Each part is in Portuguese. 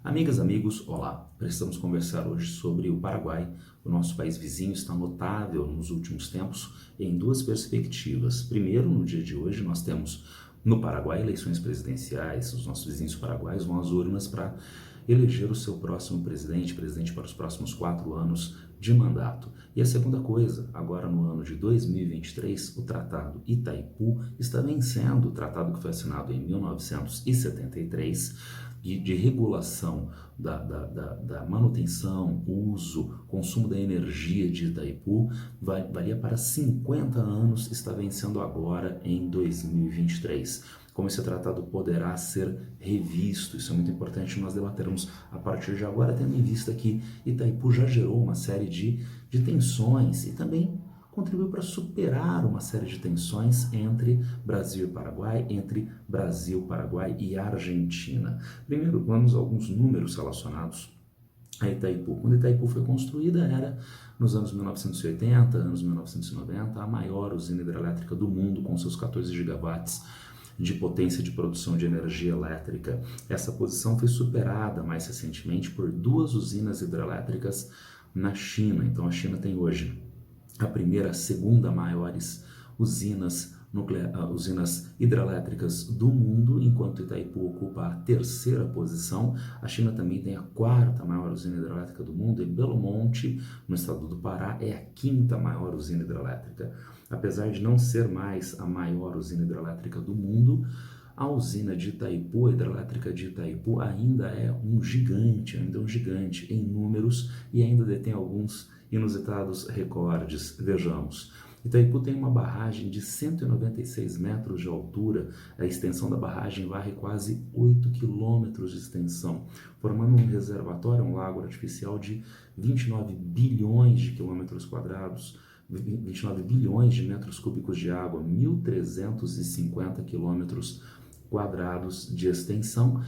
Amigas, amigos, olá! Precisamos conversar hoje sobre o Paraguai. O nosso país vizinho está notável nos últimos tempos em duas perspectivas. Primeiro, no dia de hoje, nós temos no Paraguai eleições presidenciais. Os nossos vizinhos paraguaios vão às urnas para eleger o seu próximo presidente para os próximos 4 anos de mandato. E a segunda coisa, agora no ano de 2023, o Tratado Itaipu está vencendo, o tratado que foi assinado em 1973, de regulação da manutenção, uso, consumo da energia de Itaipu, valia para 50 anos, está vencendo agora em 2023. Como esse tratado poderá ser revisto, isso é muito importante nós debatermos a partir de agora, tendo em vista que Itaipu já gerou uma série de tensões e também contribuiu para superar uma série de tensões entre Brasil e Paraguai, entre Brasil, Paraguai e Argentina. Primeiro, vamos a alguns números relacionados a Itaipu. Quando Itaipu foi construída, era, nos anos 1980, anos 1990, a maior usina hidrelétrica do mundo, com seus 14 gigawatts de potência de produção de energia elétrica. Essa posição foi superada mais recentemente por 2 usinas hidrelétricas na China. Então a China tem hoje a primeira, a segunda maiores usinas hidrelétricas do mundo, enquanto Itaipu ocupa a terceira posição. A China também tem a 4ª maior usina hidrelétrica do mundo, e Belo Monte, no estado do Pará, é a 5ª maior usina hidrelétrica. Apesar de não ser mais a maior usina hidrelétrica do mundo, a usina de Itaipu, a hidrelétrica de Itaipu, ainda é um gigante em números e ainda detém alguns inusitados recordes. Vejamos, Itaipu tem uma barragem de 196 metros de altura, a extensão da barragem varre quase 8 quilômetros de extensão, formando um reservatório, um lago artificial de 29 bilhões de quilômetros quadrados, 29 bilhões de metros cúbicos de água, 1.350 quilômetros quadrados de extensão,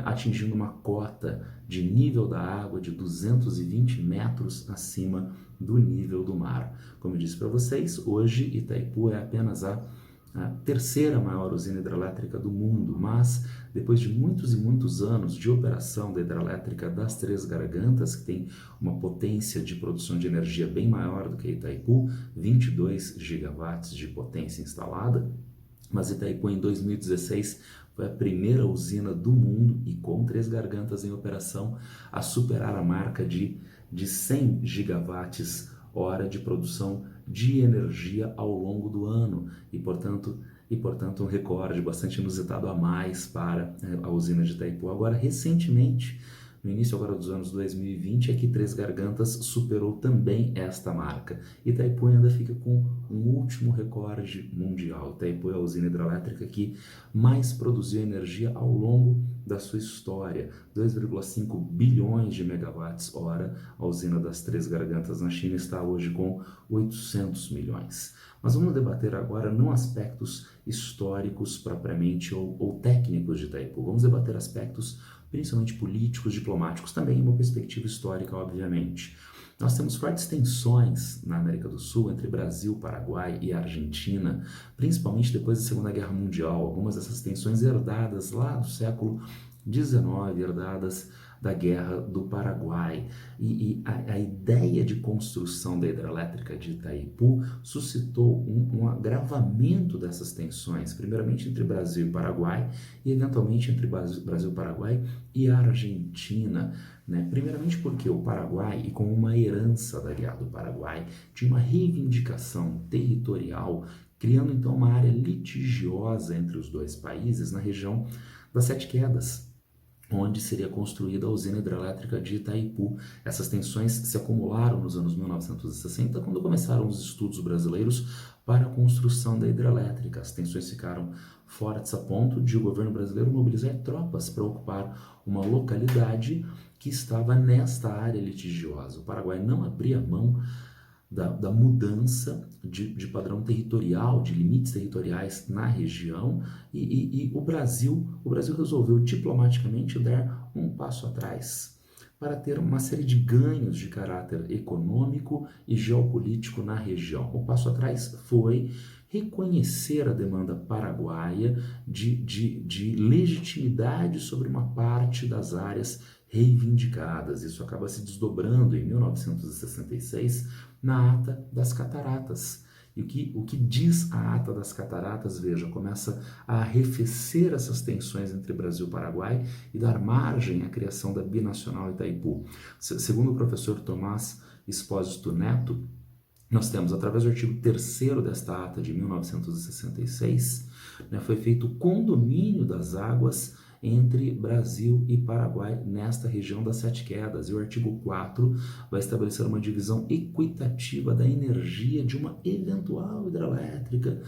atingindo uma cota de nível da água de 220 metros acima do nível do mar. Como eu disse para vocês, hoje Itaipu é apenas a terceira maior usina hidrelétrica do mundo, mas depois de muitos e muitos anos de operação da hidrelétrica das Três Gargantas, que tem uma potência de produção de energia bem maior do que Itaipu, 22 gigawatts de potência instalada, mas Itaipu em 2016 foi a primeira usina do mundo, e com Três Gargantas em operação, a superar a marca de 100 gigawatts hora de produção de energia ao longo do ano, e portanto um recorde bastante inusitado a mais para a usina de Itaipu. Agora, recentemente, no início agora dos anos 2020, é que Três Gargantas superou também esta marca. Itaipu ainda fica com um último recorde mundial. Itaipu é a usina hidrelétrica que mais produziu energia ao longo da sua história, 2,5 bilhões de megawatts hora. A usina das Três Gargantas na China está hoje com 800 milhões. Mas vamos debater agora não aspectos históricos propriamente ou técnicos de Itaipu. Vamos debater aspectos principalmente políticos, diplomáticos, também em uma perspectiva histórica, obviamente. Nós temos fortes tensões na América do Sul entre Brasil, Paraguai e Argentina, principalmente depois da Segunda Guerra Mundial. Algumas dessas tensões herdadas lá do século XIX, herdadas da Guerra do Paraguai. E a ideia de construção da hidrelétrica de Itaipu suscitou um agravamento dessas tensões, primeiramente entre Brasil e Paraguai, e eventualmente entre Brasil, Paraguai e Argentina. Primeiramente porque o Paraguai, e com uma herança da Guerra do Paraguai, tinha uma reivindicação territorial, criando então uma área litigiosa entre os dois países na região das Sete Quedas, onde seria construída a usina hidrelétrica de Itaipu. Essas tensões se acumularam nos anos 1960, quando começaram os estudos brasileiros para a construção da hidrelétrica. As tensões ficaram fortes a ponto de o governo brasileiro mobilizar tropas para ocupar uma localidade que estava nesta área litigiosa. O Paraguai não abria mão da mudança de padrão territorial, de limites territoriais na região, e o Brasil resolveu diplomaticamente dar um passo atrás para ter uma série de ganhos de caráter econômico e geopolítico na região. O passo atrás foi reconhecer a demanda paraguaia de legitimidade sobre uma parte das áreas reivindicadas. Isso acaba se desdobrando em 1966 na Ata das Cataratas. E o que diz a Ata das Cataratas, veja, começa a arrefecer essas tensões entre Brasil e Paraguai e dar margem à criação da Binacional Itaipu. Segundo o professor Tomás Espósito Neto, nós temos, através do artigo 3º desta ata de 1966, foi feito o condomínio das águas entre Brasil e Paraguai nesta região das Sete Quedas. E o artigo 4 vai estabelecer uma divisão equitativa da energia de uma eventual hidrelétrica,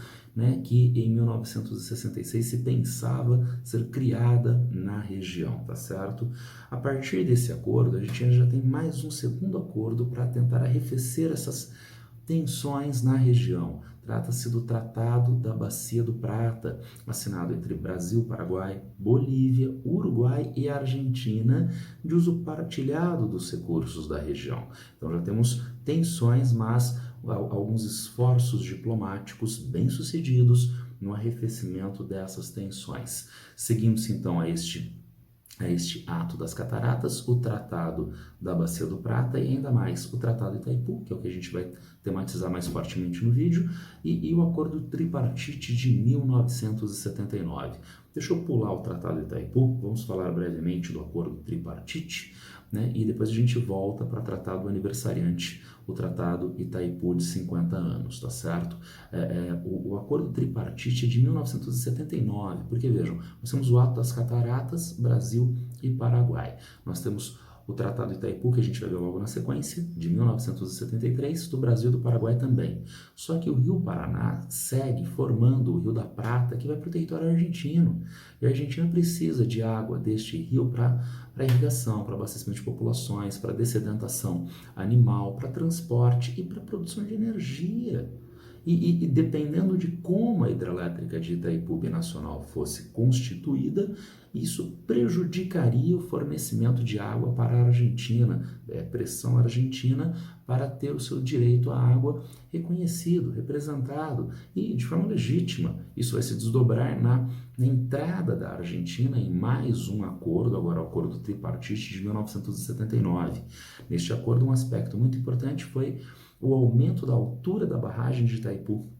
que em 1966 se pensava ser criada na região, tá certo? A partir desse acordo, a gente já tem mais um segundo acordo para tentar arrefecer essas tensões na região. Trata-se do Tratado da Bacia do Prata, assinado entre Brasil, Paraguai, Bolívia, Uruguai e Argentina, de uso partilhado dos recursos da região. Então já temos tensões, mas alguns esforços diplomáticos bem-sucedidos no arrefecimento dessas tensões. Seguimos então a este ato das cataratas, o Tratado da Bacia do Prata e ainda mais o Tratado Itaipu, que é o que a gente vai tematizar mais fortemente no vídeo, e o Acordo Tripartite de 1979. Deixa eu pular o Tratado Itaipu, vamos falar brevemente do Acordo Tripartite, e depois a gente volta para tratar do aniversariante, o Tratado Itaipu de 50 anos, tá certo? O Acordo Tripartite é de 1979, porque vejam, nós temos o Ato das Cataratas, Brasil e Paraguai. Nós temos o Tratado Itaipu, que a gente vai ver logo na sequência, de 1973, do Brasil e do Paraguai também. Só que o Rio Paraná segue formando o Rio da Prata, que vai para o território argentino. E a Argentina precisa de água deste rio para irrigação, para abastecimento de populações, para dessedentação animal, para transporte e para produção de energia. E dependendo de como a hidrelétrica de Itaipu Binacional fosse constituída, isso prejudicaria o fornecimento de água para a Argentina, pressão argentina, para ter o seu direito à água reconhecido, representado e de forma legítima. Isso vai se desdobrar na entrada da Argentina em mais um acordo, agora o Acordo Tripartite de 1979. Neste acordo, um aspecto muito importante foi o aumento da altura da barragem de Itaipu.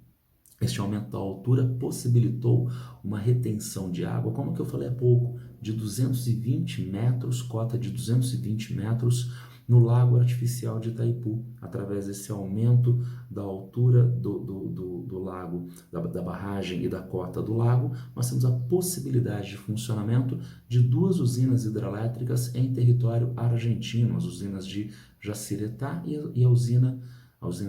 Este aumento da altura possibilitou uma retenção de água, como que eu falei há pouco, de 220 metros, cota de 220 metros no lago artificial de Itaipu. Através desse aumento da altura do lago, da barragem e da cota do lago, nós temos a possibilidade de funcionamento de duas usinas hidrelétricas em território argentino, as usinas de Jaciretá e a usina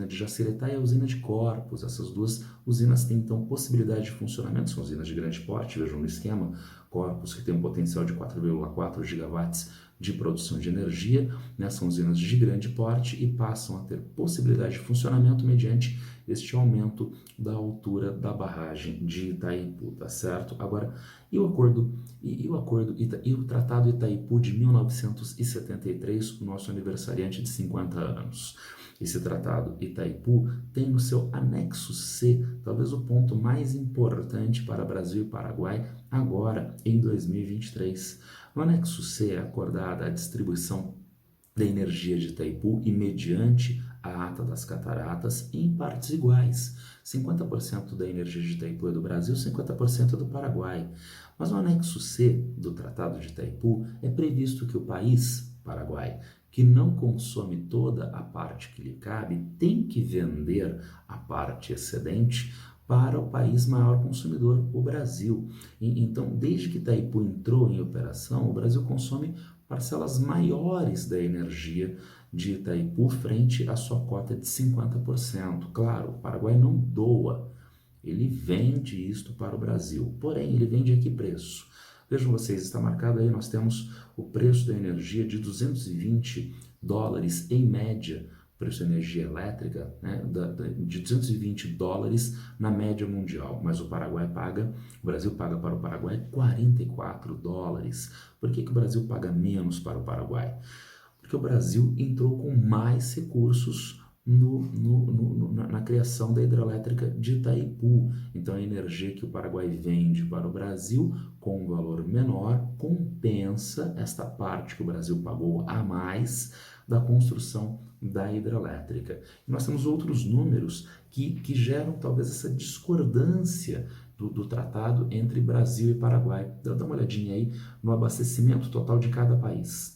de Jaciretá e a usina de Corpus. Essas duas usinas têm, então, possibilidade de funcionamento, são usinas de grande porte, vejam no esquema, Corpus, que tem um potencial de 4,4 gigawatts de produção de energia, são usinas de grande porte e passam a ter possibilidade de funcionamento mediante este aumento da altura da barragem de Itaipu, tá certo? Agora, e o Tratado Itaipu de 1973, o nosso aniversariante de 50 anos. Esse Tratado Itaipu tem no seu anexo C, talvez o ponto mais importante para Brasil e Paraguai agora, em 2023. No anexo C é acordada a distribuição da energia de Itaipu e mediante a Ata das Cataratas em partes iguais. 50% da energia de Itaipu é do Brasil, 50% é do Paraguai. Mas no anexo C do Tratado de Itaipu é previsto que o país, Paraguai, que não consome toda a parte que lhe cabe, tem que vender a parte excedente para o país maior consumidor, o Brasil. Então, desde que Itaipu entrou em operação, o Brasil consome parcelas maiores da energia de Itaipu frente à sua cota de 50%. Claro, o Paraguai não doa, ele vende isto para o Brasil, porém ele vende a que preço? Vejam vocês, está marcado aí, nós temos o preço da energia de $220 em média, preço da energia elétrica, de $220 na média mundial, mas o Brasil paga para o Paraguai $44. Por que o Brasil paga menos para o Paraguai? Porque o Brasil entrou com mais recursos na criação da hidrelétrica de Itaipu. Então, a energia que o Paraguai vende para o Brasil com um valor menor compensa esta parte que o Brasil pagou a mais da construção da hidrelétrica. E nós temos outros números que geram talvez essa discordância do tratado entre Brasil e Paraguai. Dá uma olhadinha aí no abastecimento total de cada país.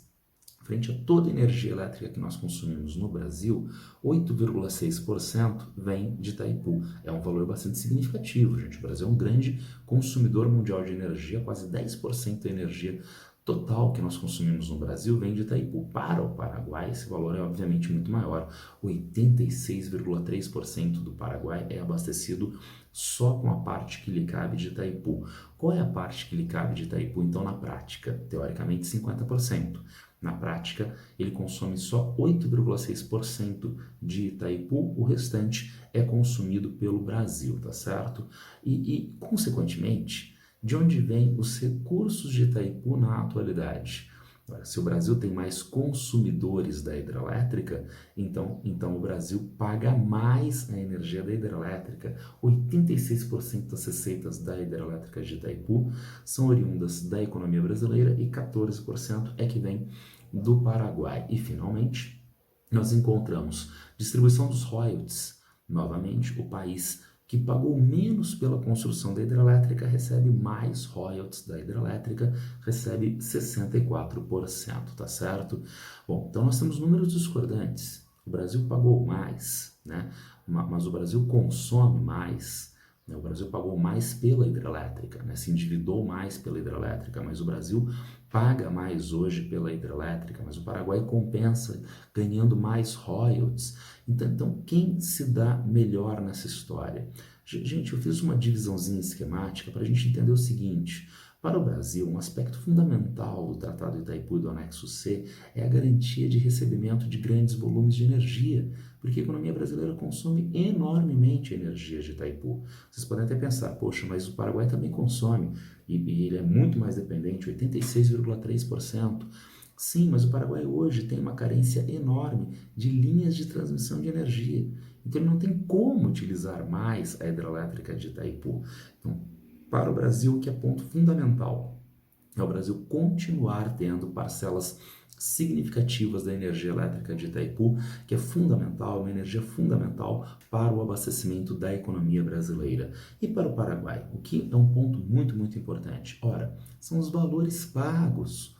Frente a toda a energia elétrica que nós consumimos no Brasil, 8,6% vem de Itaipu. É um valor bastante significativo, gente. O Brasil é um grande consumidor mundial de energia, quase 10% da energia total que nós consumimos no Brasil vem de Itaipu. Para o Paraguai, esse valor é obviamente muito maior. 86,3% do Paraguai é abastecido só com a parte que lhe cabe de Itaipu. Qual é a parte que lhe cabe de Itaipu, então, na prática? Teoricamente, 50%. Na prática, ele consome só 8,6% de Itaipu, o restante é consumido pelo Brasil, tá certo? Consequentemente, de onde vêm os recursos de Itaipu na atualidade? Agora, se o Brasil tem mais consumidores da hidrelétrica, então o Brasil paga mais a energia da hidrelétrica. 86% das receitas da hidrelétrica de Itaipu são oriundas da economia brasileira e 14% é que vem do Paraguai. E, finalmente, nós encontramos distribuição dos royalties. Novamente, o país que pagou menos pela construção da hidrelétrica recebe mais royalties da hidrelétrica, recebe 64%, tá certo? Bom, então nós temos números discordantes. O Brasil pagou mais, né? Mas o Brasil consome mais. Né? O Brasil pagou mais pela hidrelétrica, né? Se endividou mais pela hidrelétrica, mas o Brasil paga mais hoje pela hidrelétrica, mas o Paraguai compensa ganhando mais royalties. Então, quem se dá melhor nessa história? Gente, eu fiz uma divisãozinha esquemática para a gente entender o seguinte. Para o Brasil, um aspecto fundamental do Tratado de Itaipu e do Anexo C é a garantia de recebimento de grandes volumes de energia, porque a economia brasileira consome enormemente a energia de Itaipu. Vocês podem até pensar, poxa, mas o Paraguai também consome, e ele é muito mais dependente, 86,3%. Sim, mas o Paraguai hoje tem uma carência enorme de linhas de transmissão de energia. Então ele não tem como utilizar mais a hidrelétrica de Itaipu. Então, para o Brasil, o que é ponto fundamental é o Brasil continuar tendo parcelas significativas da energia elétrica de Itaipu, que é fundamental, uma energia fundamental para o abastecimento da economia brasileira. E para o Paraguai, o que é um ponto muito, muito importante? Ora, são os valores pagos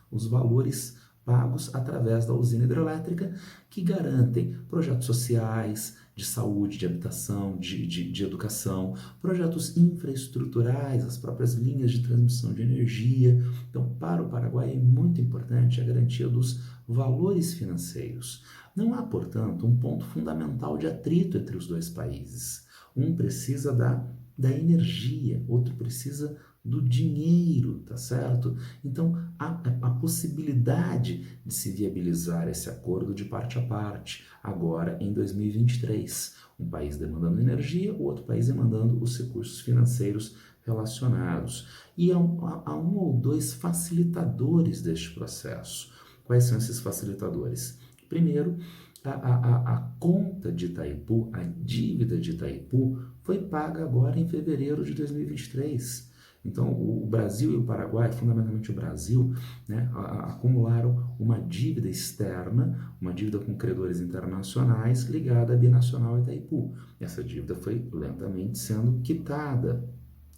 através da usina hidrelétrica que garantem projetos sociais, de saúde, de habitação, de educação, projetos infraestruturais, as próprias linhas de transmissão de energia. Então, para o Paraguai é muito importante a garantia dos valores financeiros. Não há, portanto, um ponto fundamental de atrito entre os dois países. Um precisa da energia, outro precisa do dinheiro, tá certo? Então, a possibilidade de se viabilizar esse acordo de parte a parte, agora em 2023. Um país demandando energia, o outro país demandando os recursos financeiros relacionados. E há um ou dois facilitadores deste processo. Quais são esses facilitadores? Primeiro, a conta de Itaipu, a dívida de Itaipu, foi paga agora em fevereiro de 2023. Então, o Brasil e o Paraguai, fundamentalmente o Brasil, né, acumularam uma dívida externa, uma dívida com credores internacionais ligada à binacional Itaipu. Essa dívida foi lentamente sendo quitada.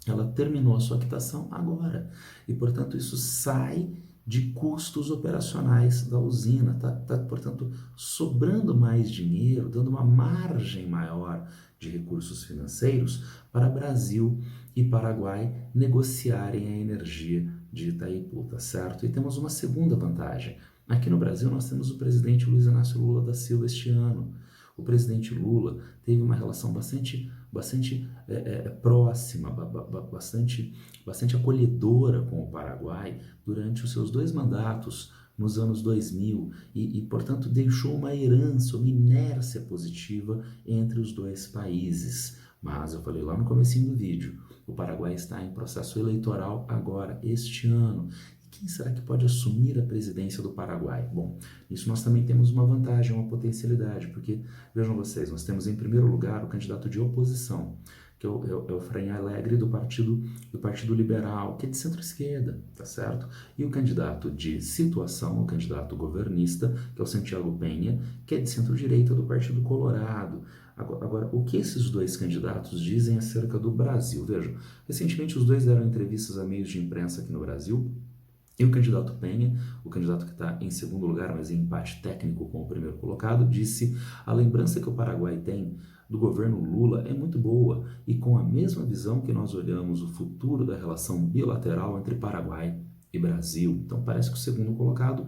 Ela terminou a sua quitação agora. E, portanto, isso sai de custos operacionais da usina. Portanto, sobrando mais dinheiro, dando uma margem maior de recursos financeiros para Brasil e Paraguai negociarem a energia de Itaipu, tá certo? E temos uma segunda vantagem. Aqui no Brasil nós temos o presidente Luiz Inácio Lula da Silva este ano. O presidente Lula teve uma relação bastante próxima, bastante acolhedora com o Paraguai durante os seus 2 mandatos nos anos 2000 portanto, deixou uma herança, uma inércia positiva entre os dois países. Mas eu falei lá no comecinho do vídeo, o Paraguai está em processo eleitoral agora, este ano. quem será que pode assumir a presidência do Paraguai? Bom, isso nós também temos uma vantagem, uma potencialidade, porque, vejam vocês, nós temos em primeiro lugar o candidato de oposição, que é o Efraim Alegre do Partido Liberal, que é de centro-esquerda, tá certo? E o candidato de situação, o candidato governista, que é o Santiago Peña, que é de centro-direita do Partido Colorado. Agora, o que esses dois candidatos dizem acerca do Brasil? Vejam, recentemente os dois deram entrevistas a meios de imprensa aqui no Brasil, e o candidato Peña, o candidato que está em segundo lugar, mas em empate técnico com o primeiro colocado, disse: a lembrança que o Paraguai tem do governo Lula é muito boa e com a mesma visão que nós olhamos o futuro da relação bilateral entre Paraguai e Brasil. Então parece que o segundo colocado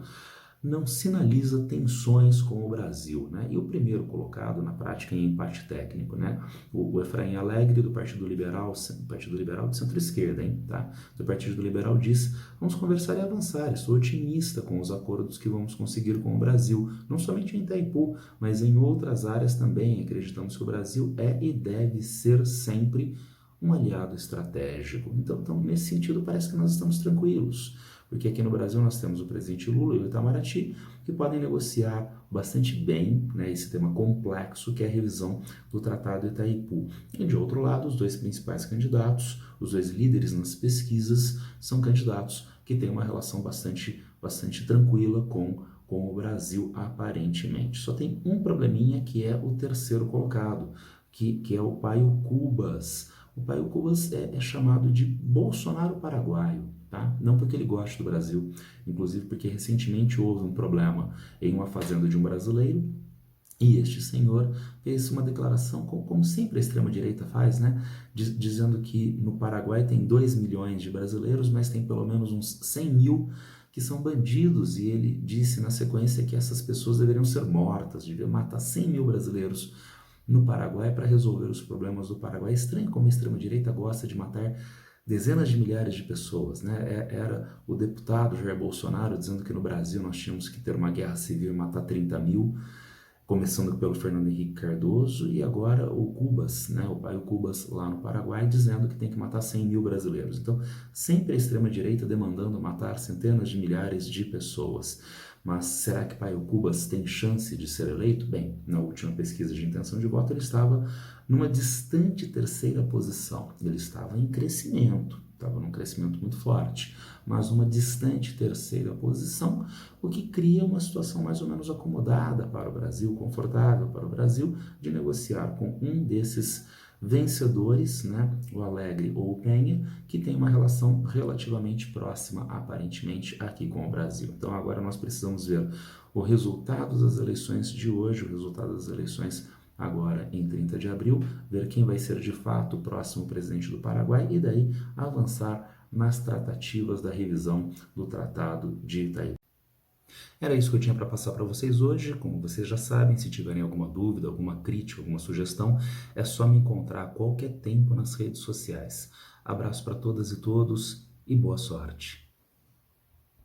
não sinaliza tensões com o Brasil, né? E o primeiro colocado, na prática, em empate técnico, né? O Efraim Alegre, do Partido Liberal de centro-esquerda, hein? Tá? Do Partido Liberal diz: vamos conversar e avançar, estou otimista com os acordos que vamos conseguir com o Brasil, não somente em Itaipu, mas em outras áreas também. Acreditamos que o Brasil é e deve ser sempre um aliado estratégico. Então, nesse sentido, parece que nós estamos tranquilos, porque aqui no Brasil nós temos o presidente Lula e o Itamaraty, que podem negociar bastante bem, né, esse tema complexo que é a revisão do Tratado Itaipu. E de outro lado, os dois principais candidatos, os dois líderes nas pesquisas, são candidatos que têm uma relação bastante tranquila com o Brasil, aparentemente. Só tem um probleminha, que é o terceiro colocado, que é o Paio Cubas. O Paio Cubas é chamado de Bolsonaro paraguaio, tá? Não porque ele gosta do Brasil, inclusive porque recentemente houve um problema em uma fazenda de um brasileiro, e este senhor fez uma declaração, como sempre a extrema-direita faz, né? Dizendo que no Paraguai tem 2 milhões de brasileiros, mas tem pelo menos uns 100 mil que são bandidos, e ele disse na sequência que essas pessoas deveriam ser mortas, devia matar 100 mil brasileiros no Paraguai para resolver os problemas do Paraguai. É estranho como a extrema-direita gosta de matar dezenas de milhares de pessoas, né? Era o deputado Jair Bolsonaro dizendo que no Brasil nós tínhamos que ter uma guerra civil e matar 30 mil, começando pelo Fernando Henrique Cardoso, e agora o Cubas, né? O Paio Cubas lá no Paraguai, dizendo que tem que matar 100 mil brasileiros. Então, sempre a extrema-direita demandando matar centenas de milhares de pessoas. Mas será que Paio Cubas tem chance de ser eleito? Bem, na última pesquisa de intenção de voto ele estava numa distante terceira posição. Ele estava em crescimento, estava num crescimento muito forte, mas uma distante terceira posição, o que cria uma situação mais ou menos acomodada para o Brasil, confortável para o Brasil, de negociar com um desses vencedores, né, o Alegre ou o Peña, que tem uma relação relativamente próxima, aparentemente, aqui com o Brasil. Então agora nós precisamos ver o resultado das eleições de hoje, o resultado das eleições agora em 30 de abril, ver quem vai ser de fato o próximo presidente do Paraguai e daí avançar nas tratativas da revisão do Tratado de Itaipu. Era isso que eu tinha para passar para vocês hoje. Como vocês já sabem, se tiverem alguma dúvida, alguma crítica, alguma sugestão, é só me encontrar a qualquer tempo nas redes sociais. Abraço para todas e todos e boa sorte.